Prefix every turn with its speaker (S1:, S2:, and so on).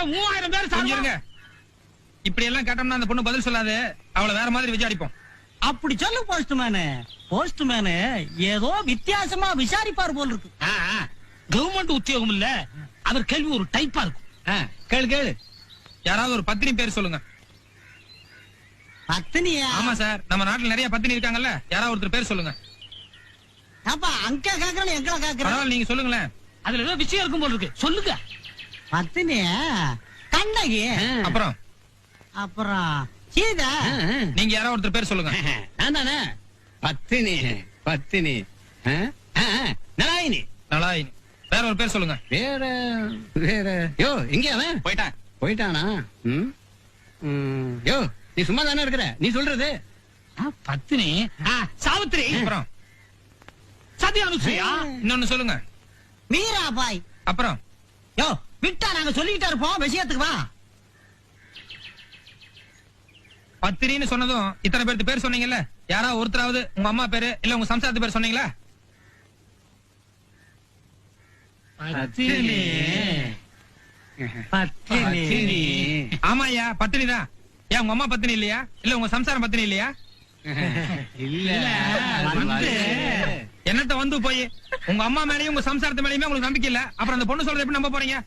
S1: அப்புறம் 3000 பேர் சாருங்க.
S2: இப்படி எல்லாம் கேட்டோம்னா அந்த பொண்ணு பதில் சொல்லாது. அவளை வேற மாதிரி விசாரிப்போம்.
S3: அப்படி சொல்லு போஸ்ட்மேனு. போஸ்ட்மேனு ஏதோ வித்தியாசமா விசாரிப்பார் போல் இருக்கு.
S1: கவர்மெண்ட் உத்தியோகம் இல்ல, அவர் கேள்வி ஒரு டைப்பா இருக்கும்.
S4: கேளு கேளு.
S2: யாராவது ஒரு பத்தினி பேர் சொல்லுங்க.
S3: பத்தினியா?
S2: ஆமா சார், நம்ம நாட்டுல நிறைய பத்தினி இருக்காங்கல்ல, யாராவது ஒருத்தர் பேர் சொல்லுங்க.
S3: அப்ப அங்க கேக்குறேன் எங்களை கேக்குறேன்.
S2: பரவாயில்ல, நீங்க சொல்லுங்களேன்.
S1: அதுல ஏதோ விஷயம் இருக்கும் போல் இருக்கு, சொல்லுங்க.
S3: பத்தினியா? கண்ணகி. அப்புறம் சீதா.
S2: நீங்க யாராவது ஒருத்தர் பேர் சொல்லுங்க.
S4: நான் தானே பத்தினி. பத்தினி நலாயினி.
S2: நலாயினி. வேற ஒரு பேர் சொல்லுங்க.
S4: வேற வேற யோ இங்க அவன் போயிட்டானா? யோ நீ சும்மா தானே இருக்கிற, நீ சொல்றது.
S1: பத்தினி சாவித்திரி.
S2: அப்புறம்
S1: சத்யா அனுசூயா.
S2: இன்னொன்னு சொல்லுங்க.
S3: மீராபாய்.
S2: அப்புறம்
S3: யோ விட்டா நாங்க சொல்லிக்கிட்டே இருப்போம், விஷயத்துக்கு வா.
S2: பத்திரின்னு சொன்னதும் இத்தனை பேருக்கு பேர் சொன்னீங்கல்ல, யாராவது ஒருத்தராவது உங்க அம்மா பேரு இல்ல உங்க சம்சாரத்து பேர் சொன்னீங்களா?
S1: பத்தினி.
S3: பத்தினி.
S2: ஆமா ஐயா, பத்தினி தான். ஏன் உங்க அம்மா பத்தினி இல்லையா? இல்ல உங்க சம்சாரம் பத்தினி இல்லையா?
S4: இல்ல
S2: என்னத்த வந்து போய் உங்க அம்மா மேலயும் உங்க சம்சாரத்து மேலயுமே உங்களுக்கு நம்பிக்கை இல்ல, அப்புறம் அந்த பொண்ணு சொல்றது எப்படி நம்ப போறீங்க?